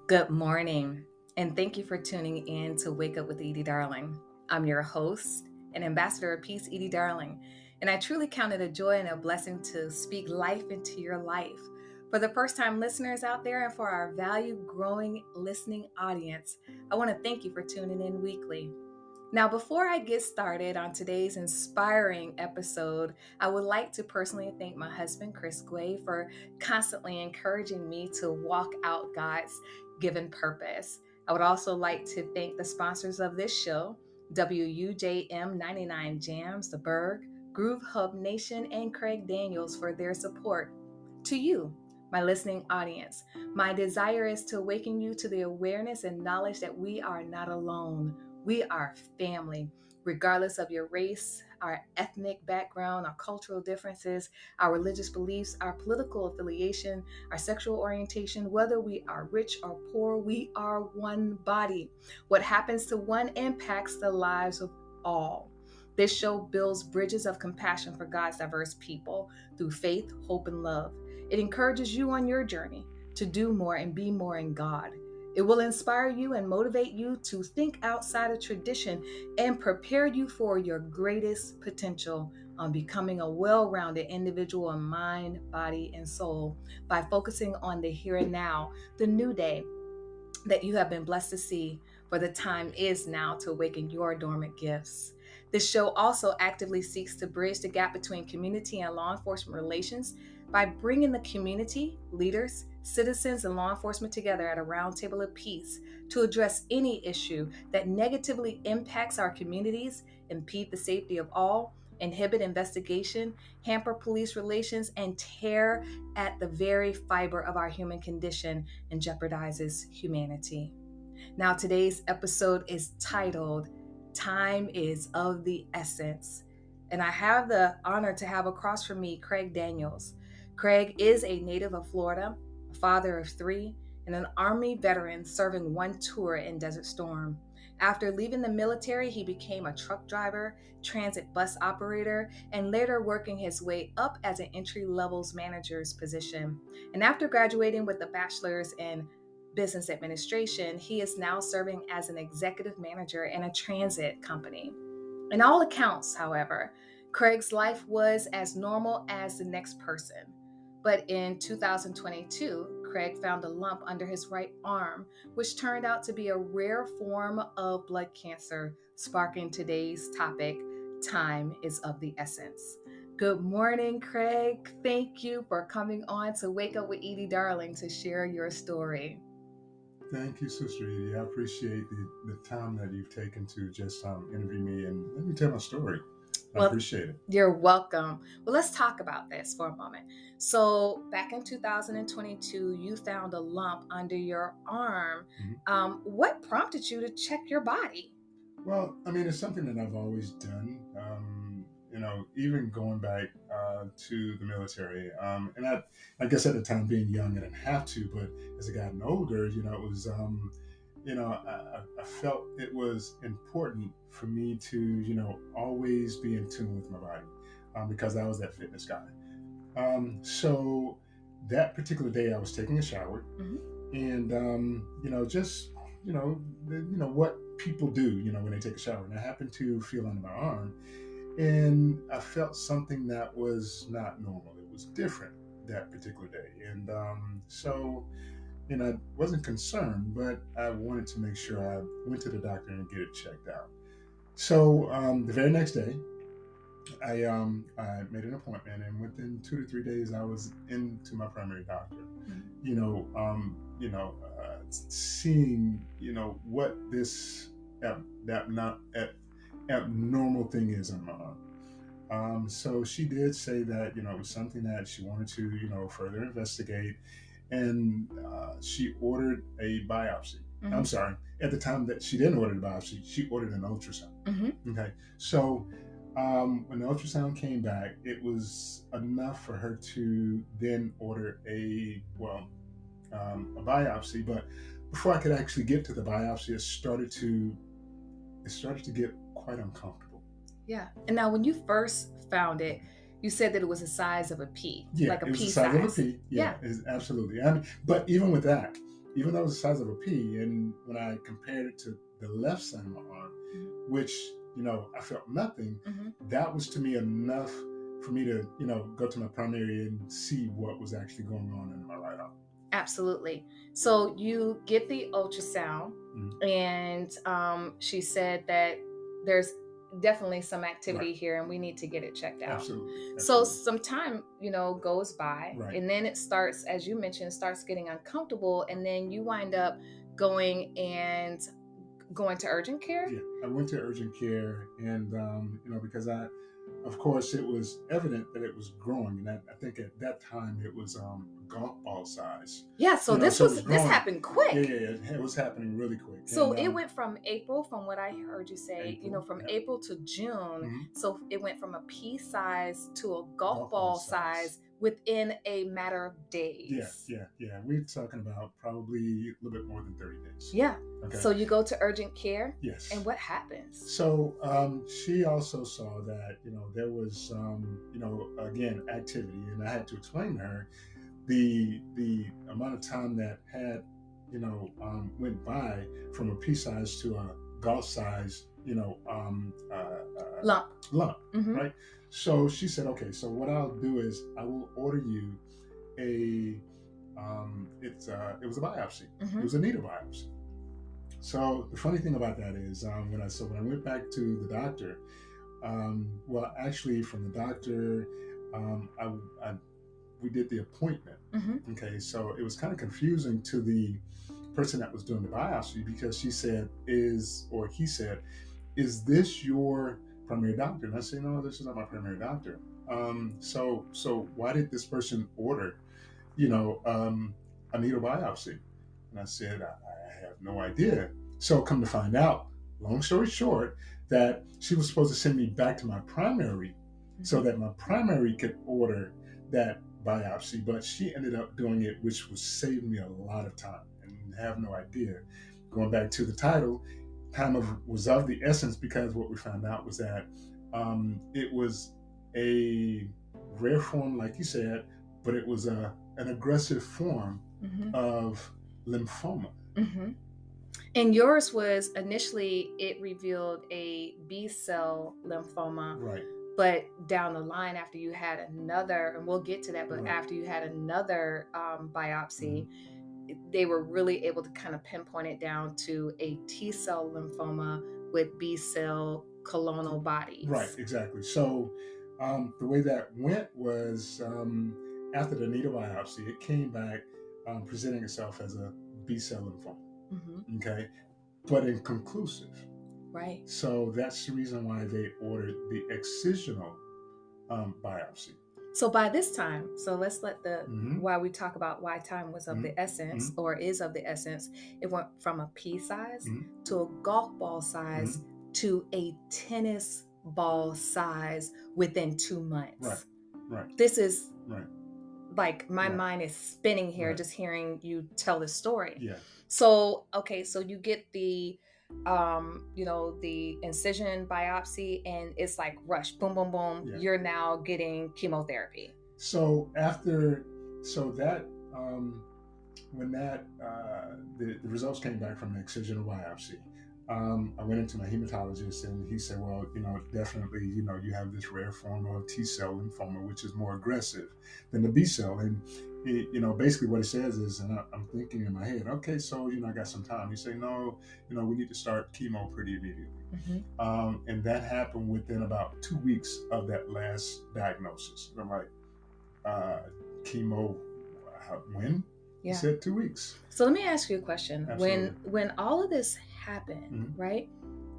Good morning, and thank you for tuning in to Wake Up with Edie Darling. I'm your host and ambassador of peace, Edie Darling, and I truly count it a joy and a blessing to speak life into your life. For the first time listeners out there and for our value growing listening audience, I want to thank you for tuning in weekly. Now, before I get started on today's inspiring episode, I would like to personally thank my husband, Chris Guay, for constantly encouraging me to walk out God's given purpose. I would also like to thank the sponsors of this show, WUJM 99 Jams, The Berg, Groove Hub Nation, and Craig Daniels for their support. To you, my listening audience, my desire is to awaken you to the awareness and knowledge that we are not alone. We are family, regardless of your race, our ethnic background, our cultural differences, our religious beliefs, our political affiliation, our sexual orientation, whether we are rich or poor, we are one body. What happens to one impacts the lives of all. This show builds bridges of compassion for God's diverse people through faith, hope, and love. It encourages you on your journey to do more and be more in God. It will inspire you and motivate you to think outside of tradition and prepare you for your greatest potential on becoming a well rounded individual in mind, body, and soul by focusing on the here and now, the new day that you have been blessed to see, for the time is now to awaken your dormant gifts. This show also actively seeks to bridge the gap between community and law enforcement relations by bringing the community, leaders, citizens, and law enforcement together at a round table of peace to address any issue that negatively impacts our communities, impede the safety of all, inhibit investigation, hamper police relations, and tear at the very fiber of our human condition and jeopardizes humanity. Now, today's episode is titled Time is of the Essence. And I have the honor to have across from me Craig Daniels. Craig is a native of Florida, a father of three, and an Army veteran serving one tour in Desert Storm. After leaving the military, he became a truck driver, transit bus operator, and later working his way up as an entry levels manager's position. And after graduating with a bachelor's in business administration, he is now serving as an executive manager in a transit company. In all accounts, however, Craig's life was as normal as the next person. But in 2022, Craig found a lump under his right arm, which turned out to be a rare form of blood cancer, sparking today's topic: time is of the essence. Good morning, Craig. Thank you for coming on to Wake Up with Edie Darling to share your story. Thank you, Sister Edie. I appreciate the time that you've taken to just interview me and let me tell my story. I Well, appreciate it. you're welcome. Well, let's talk about this for a moment. So, back in 2022, you found a lump under your arm. Mhm. What prompted you to check your body? Well, I mean, it's something that I've always done. Even going back to the military, and I guess at the time being young, I didn't have to, but as I gotten older, it was, I felt it was important for me to, always be in tune with my body, because I was that fitness guy. So that particular day, I was taking a shower, Mhm. and just what people do, when they take a shower, and I happened to feel under my arm, and I felt something that was not normal. It was different that particular day, and so I wasn't concerned, but I wanted to make sure I went to the doctor and get it checked out. So the very next day, I made an appointment, and within 2 to 3 days, I was into my primary doctor. Seeing what this that not abnormal thing is on my arm. So she did say that it was something that she wanted to further investigate, and she ordered a biopsy. I'm Mhm. sorry. At the time that she didn't order the biopsy, she ordered an ultrasound. Mhm. Okay, so when the ultrasound came back, it was enough for her to then order a biopsy. But before I could actually get to the biopsy, it started to get quite uncomfortable. Yeah. And now, when you first found it, you said that it was the size of a pea, Yeah, like a it was the pea size of a size. pea. Yeah, Yeah. absolutely. I mean, but even with that, even though it was the size of a pea, and when I compared it to the left side of my arm, which, I felt nothing, that was to me enough for me to, go to my primary and see what was actually going on in my right arm. Absolutely. So you get the ultrasound, and she said that there's definitely some activity Right. here, and we need to get it checked out. Absolutely. So some time, goes by, Right. and then it starts, as you mentioned, it starts getting uncomfortable, and then you wind up going to urgent care. Yeah, I went to urgent care, and because of course, it was evident that it was growing, and I think at that time it was golf ball size. Yeah, so this happened quick. Yeah. It was happening really quick. So it went from April, from what I heard you say, from Yep. April to June. So it went from a pea size to a golf ball size within a matter of days. Yeah. We're talking about probably a little bit more than 30 days. Yeah. Okay. So you go to urgent care. Yes. And what happens? So she also saw that, there was, again, activity, and I had to explain to her the amount of time that had, went by from a pea size to a golf size, lump. Right? So she said, okay, so what I'll do is I will order you it was a biopsy. It was a needle biopsy. So the funny thing about that is when I went back to the doctor, actually from the doctor, we did the appointment. Okay, so it was kind of confusing to the person that was doing the biopsy, because he said, is this your primary doctor? And I said, no, this is not my primary doctor. So why did this person order, a needle biopsy? And I said, I have no idea. So come to find out, long story short, that she was supposed to send me back to my primary so that my primary could order that biopsy, but she ended up doing it, which was saving me a lot of time, and have no idea. Going back to the title, time was of the essence, because what we found out was that it was a rare form, like you said, but it was an aggressive form of lymphoma. And yours was initially, it revealed a B-cell lymphoma. Right. But down the line, after you had another, and we'll get to that, but after you had another biopsy, they were really able to kind of pinpoint it down to a T-cell lymphoma with B-cell colonal bodies. Right, exactly. So the way that went was after the needle biopsy, it came back presenting itself as a B-cell lymphoma. Okay, but inconclusive. Right. So that's the reason why they ordered the excisional biopsy. So by this time, so let's let while we talk about why time was of the essence, or is of the essence, it went from a pea size to a golf ball size to a tennis ball size within 2 months. Right. This is like my mind is spinning here just hearing you tell this story. Yeah. So, okay, so you get the the incision biopsy, and it's like rush, boom, boom, boom. Yeah. You're now getting chemotherapy. So that when that the results came back from the excisional biopsy, I went into my hematologist, and he said, well, definitely, you have this rare form of T-cell lymphoma, which is more aggressive than the B-cell. And basically what it says is, and I'm thinking in my head, okay, so, I got some time. He said, no, we need to start chemo pretty immediately. And that happened within about 2 weeks of that last diagnosis. And I'm like, chemo, when? Yeah. He said 2 weeks. So let me ask you a question. Absolutely. When all of this happened, right?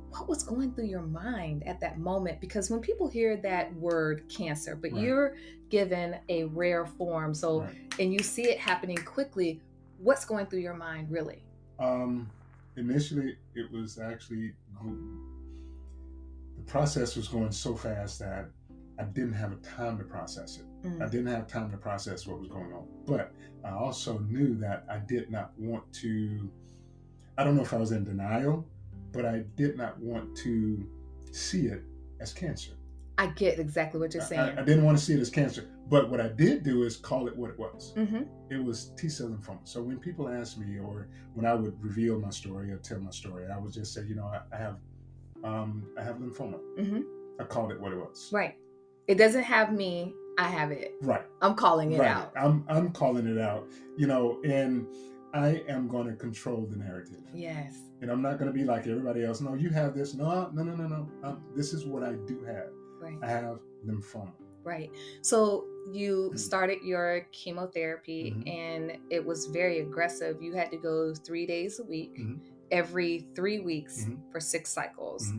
What was going through your mind at that moment? Because when people hear that word cancer, but you're given a rare form, so and you see it happening quickly, what's going through your mind really? Initially, it was actually the process was going so fast that I didn't have time to process it. I didn't have time to process what was going on. But I also knew that I did not want to, I don't know if I was in denial, but I did not want to see it as cancer. I get exactly what you're saying. I didn't want to see it as cancer. But what I did do is call it what it was. Mm-hmm. It was T-cell lymphoma. So when people ask me, or when I would reveal my story or tell my story, I would just say, I have lymphoma. Mm-hmm. I called it what it was. Right. It doesn't have me. I have it. Right. I'm calling it Right. out. I'm calling it out. And I am going to control the narrative. Yes. And I'm not going to be like everybody else. No, you have this. No. This is what I do have. Right. I have lymphoma. Right. So you started your chemotherapy, and it was very aggressive. You had to go 3 days a week, every 3 weeks for 6 cycles.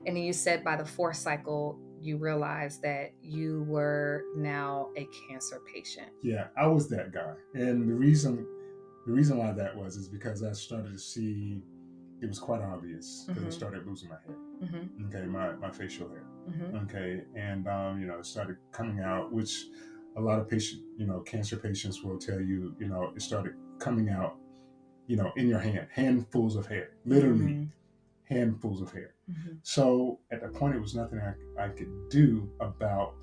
And then you said by the 4th cycle, you realized that you were now a cancer patient. Yeah, I was that guy. And the reason why that was is because I started to see, it was quite obvious, because I started losing my hair. Okay, my facial hair. Okay, and it started coming out, which a lot of cancer patients will tell you, it started coming out, in your handfuls of hair, literally handfuls of hair. So at that point, it was nothing I could do about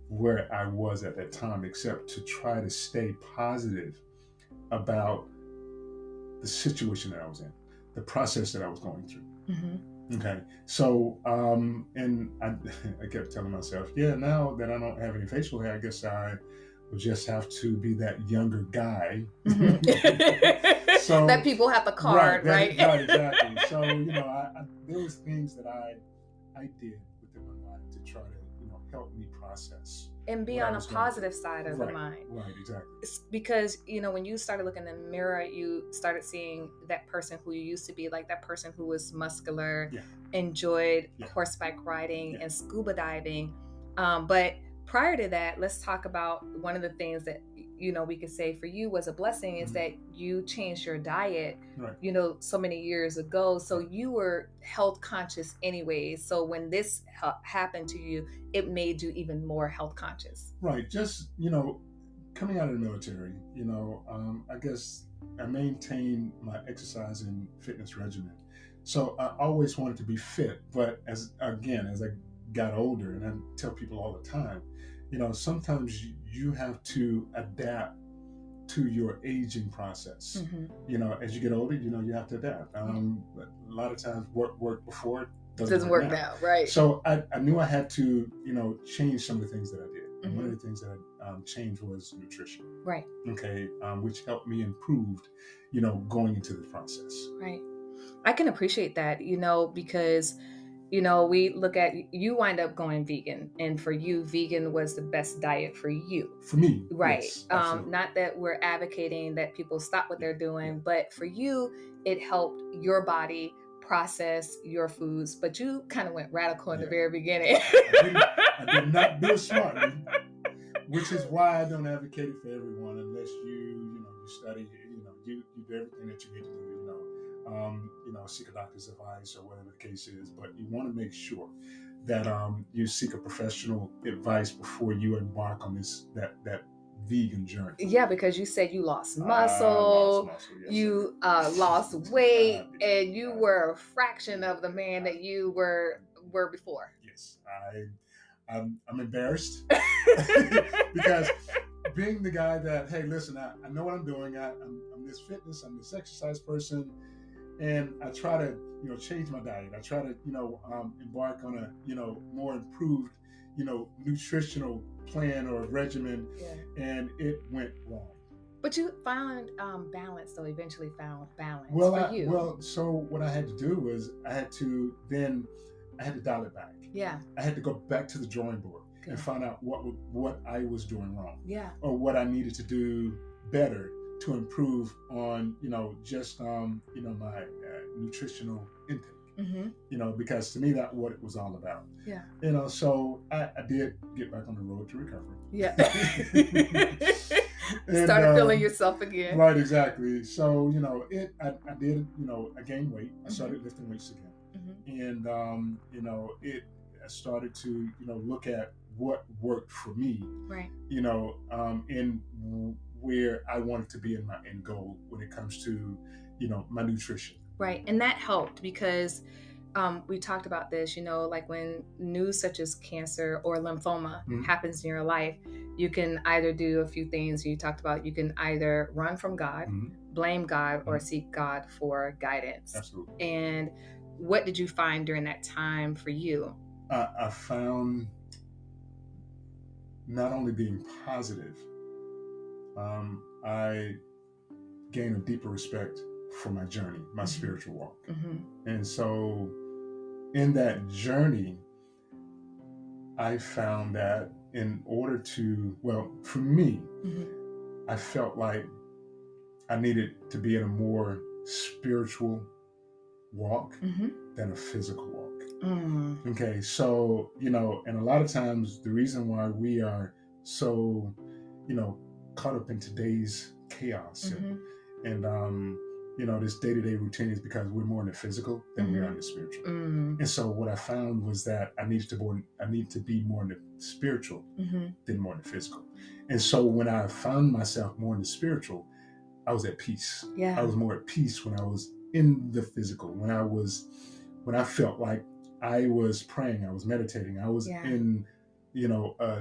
where I was at that time, except to try to stay positive about the situation that I was in, the process that I was going through. Okay, so and I kept telling myself, now that I don't have any facial hair, I guess I will just have to be that younger guy. So that people have the card, right? Right, exactly. So there was things that I did within my mind to try to help me process and be on a positive side of the mind. Right, exactly. It's because when you started looking in the mirror, you started seeing that person who you used to be, like that person who was muscular, enjoyed horseback riding and scuba diving. But prior to that, let's talk about one of the things that we could say for you was a blessing is that you changed your diet, so many years ago. So you were health conscious anyway. So when this happened to you, it made you even more health conscious. Right. Just, coming out of the military, I guess I maintained my exercise and fitness regimen. So I always wanted to be fit. But as I got older, and I tell people all the time, sometimes you have to adapt to your aging process. As you get older, you have to adapt. A lot of times work before doesn't work now, right? So I knew I had to, change some of the things that I did. And one of the things that I changed was nutrition. Right. Okay. Which helped me improved, going into the process. Right. I can appreciate that, because we look at you wind up going vegan, and for you, vegan was the best diet for you. For me, right? Yes, not that we're advocating that people stop what they're doing, but for you, it helped your body process your foods. But you kind of went radical in the very beginning. I did not do it smartly, which is why I don't advocate it for everyone unless you study, you do everything that you need to do. Seek a doctor's advice or whatever the case is, but you want to make sure that you seek a professional advice before you embark on that vegan journey. Yeah, because you said you lost muscle, yes, you lost weight, and you were a fraction of the man that you were before. Yes, I'm embarrassed because being the guy that, hey, listen, I know what I'm doing. I'm this fitness, I'm this exercise person. And I try to, change my diet. I try to, embark on a, more improved, nutritional plan or regimen. Yeah. And it went wrong. But you found balance, though. Eventually found balance for you. Well, so what I had to do was I had to dial it back. Yeah. I had to go back to the drawing board and find out what I was doing wrong. Yeah. Or what I needed to do better to improve on, just, my nutritional intake, because to me, that's what it was all about. Yeah. So I did get back on the road to recovery. Yeah. Started feeling yourself again. Right, exactly. So, I did, I gained weight. I started lifting weights again. And, I started to, look at what worked for me. Right. In where I wanted to be in my end goal when it comes to, my nutrition. Right. And that helped because we talked about this, like when news such as cancer or lymphoma happens in your life, You can either do a few things you talked about. You can either run from God, blame God, or seek God for guidance. Absolutely. And what did you find during that time for you? I found not only being positive, I gained a deeper respect for my journey, my spiritual walk. And so in that journey, I found that in order to, well, for me, I felt like I needed to be in a more spiritual walk than a physical walk. Okay, so, and a lot of times the reason why we are so, caught up in today's chaos and this day-to-day routine is because we're more in the physical than we are in the spiritual. And so what I found was that I need to be more in the spiritual than more in the physical. And so when I found myself more in the spiritual, I was at peace. Yeah. I was more at peace when I was in the physical, when I felt like I was praying, I was meditating, I was in,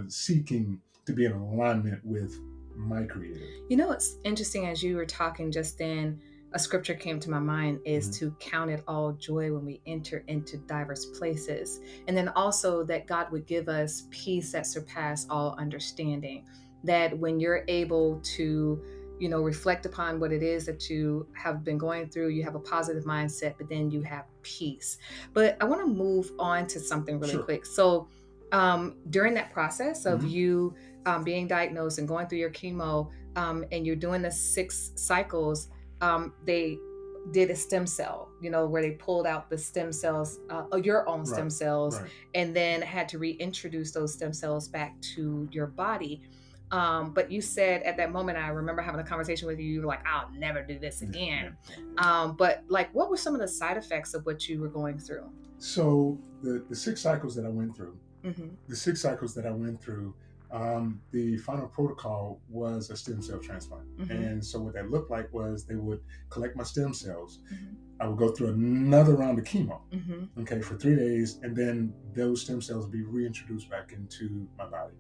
seeking to be in alignment with my Creator. It's interesting, as you were talking just then, a scripture came to my mind is to count it all joy when we enter into diverse places. And then also that God would give us peace that surpass all understanding. That when you're able to reflect upon what it is that you have been going through, you have a positive mindset, but then you have peace. But I want to move on to something really quick. So during that process of you being diagnosed and going through your chemo, and you're doing the 6 cycles, they did a stem cell, where they pulled out the stem cells, your own stem cells, and then had to reintroduce those stem cells back to your body. But you said at that moment, I remember having a conversation with you, you were like, I'll never do this again. But like, what were some of the side effects of what you were going through? So the 6 cycles that I went through, the final protocol was a stem cell transplant. And so what that looked like was they would collect my stem cells. I would go through another round of chemo, okay, for 3 days, and then those stem cells would be reintroduced back into my body.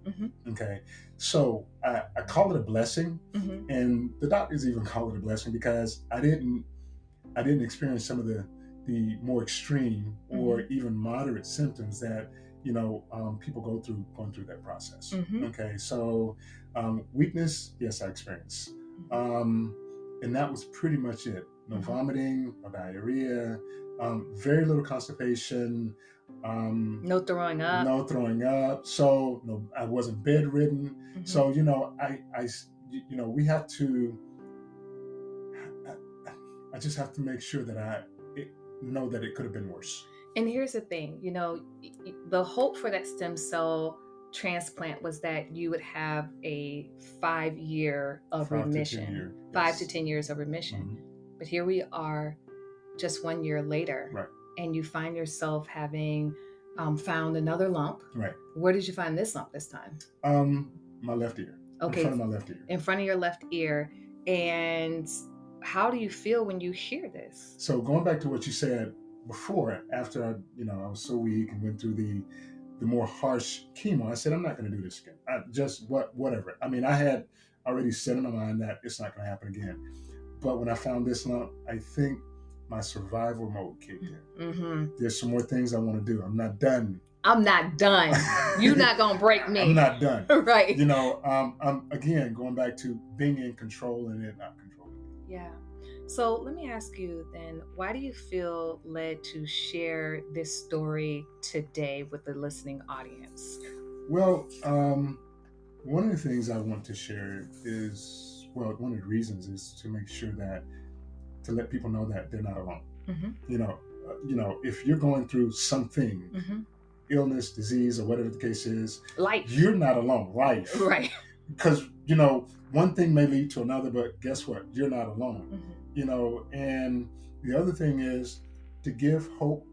Okay, so I call it a blessing, and the doctors even call it a blessing because I didn't experience some of the more extreme or even moderate symptoms that people go through going through that process. Okay, so weakness, yes, I experienced, and that was pretty much it. No vomiting, no diarrhea, very little constipation, no throwing up. So no, I wasn't bedridden. So we have to. I just have to make sure that I know that it could have been worse. And here's the thing, the hope for that stem cell transplant was that you would have a 5-year of remission, 5 to 10 years of remission. But here we are just 1 year later, and you find yourself having found another lump. Where did you find this lump this time? My left ear. Okay. In front of my left ear. In front of your left ear. And how do you feel when you hear this? So going back to what you said before, after I was so weak and went through the more harsh chemo, I said, I'm not going to do this again. Whatever. I mean, I had already set in my mind that it's not going to happen again. But when I found this lump, I think my survival mode kicked in. There's some more things I want to do. I'm not done. You're not going to break me. I'm not done. Right. I'm again going back to being in control and it not controlling me. Yeah. So let me ask you then, why do you feel led to share this story today with the listening audience? Well, one of the things I want to share is, one of the reasons is to make sure that, to let people know that they're not alone. If you're going through something, illness, disease, or whatever the case is, life, you're not alone. Life. Right. Because, one thing may lead to another, but guess what? You're not alone. And the other thing is to give hope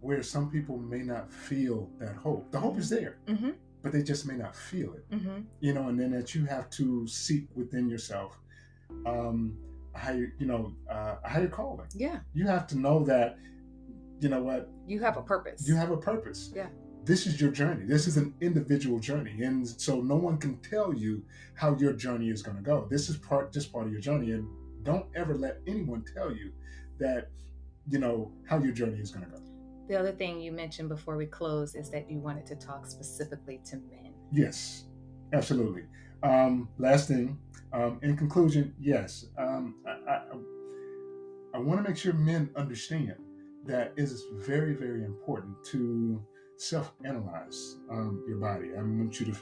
where some people may not feel that hope. The hope is there, but they just may not feel it. And then that you have to seek within yourself a higher calling. Yeah. You have to know that, what? You have a purpose. You have a purpose. Yeah. this is your journey. This is an individual journey, and so no one can tell you how your journey is going to go. This is just part of your journey, and don't ever let anyone tell you that how your journey is going to go. The other thing you mentioned before we close is that you wanted to talk specifically to men. Yes, absolutely. Last thing, in conclusion, yes, I want to make sure men understand that it is very, very important to self-analyze your body. I want you to,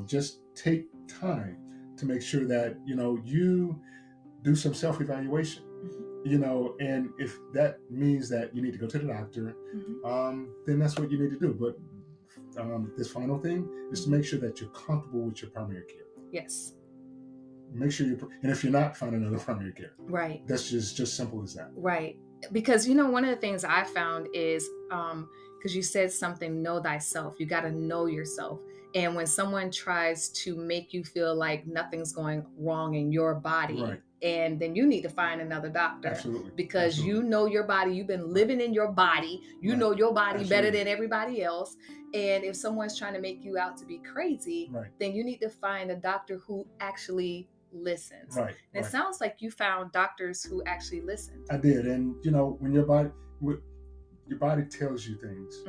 just take time to make sure that you do some self-evaluation. And if that means that you need to go to the doctor, then that's what you need to do. But this final thing is to make sure that you're comfortable with your primary care. Yes. Make sure and if you're not, find another primary care. Right. That's just simple as that. Right. Because one of the things I found is because you said something, know thyself. You got to know yourself. And when someone tries to make you feel like nothing's going wrong in your body, right. And then you need to find another doctor. Absolutely. Because Absolutely. you know your body. You've been living in your body. You right. know your body Absolutely. better than everybody else. And if someone's trying to make you out to be crazy, then you need to find a doctor who actually listens. Right. And it sounds like you found doctors who actually listened. I did. And when your body tells you things,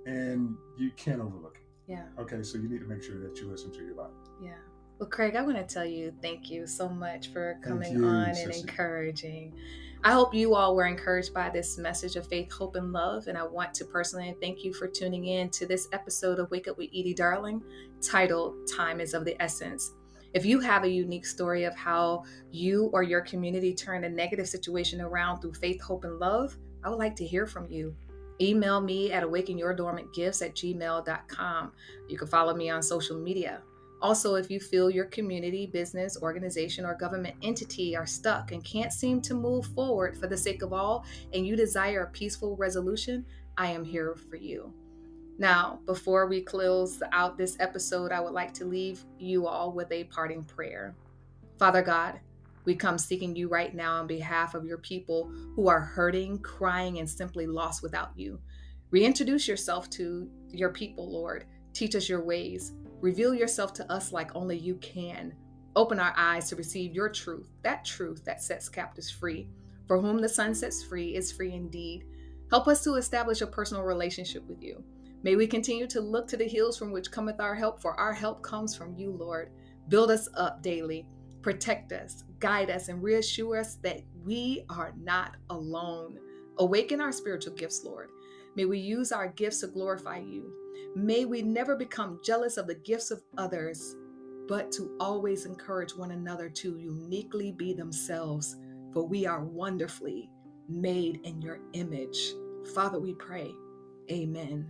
and you can't overlook it. Yeah. Okay, so you need to make sure that you listen to your body. Yeah. Well, Craig, I want to tell you thank you so much for coming on and encouraging. I hope you all were encouraged by this message of faith, hope, and love. And I want to personally thank you for tuning in to this episode of Wake Up with Edie Darling, titled Time is of the Essence. If you have a unique story of how you or your community turned a negative situation around through faith, hope, and love, I would like to hear from you. Email me at awakenyourdormantgifts@gmail.com. You can follow me on social media. Also, if you feel your community, business, organization, or government entity are stuck and can't seem to move forward for the sake of all, and you desire a peaceful resolution, I am here for you. Now, before we close out this episode, I would like to leave you all with a parting prayer. Father God, we come seeking you right now on behalf of your people who are hurting, crying, and simply lost without you. Reintroduce yourself to your people, Lord. Teach us your ways. Reveal yourself to us like only you can. Open our eyes to receive your truth that sets captives free. For whom the Son sets free is free indeed. Help us to establish a personal relationship with you. May we continue to look to the hills from which cometh our help, for our help comes from you, Lord. Build us up daily. Protect us, guide us, and reassure us that we are not alone. Awaken our spiritual gifts, Lord. May we use our gifts to glorify you. May we never become jealous of the gifts of others, but to always encourage one another to uniquely be themselves, for we are wonderfully made in your image. Father, we pray. Amen.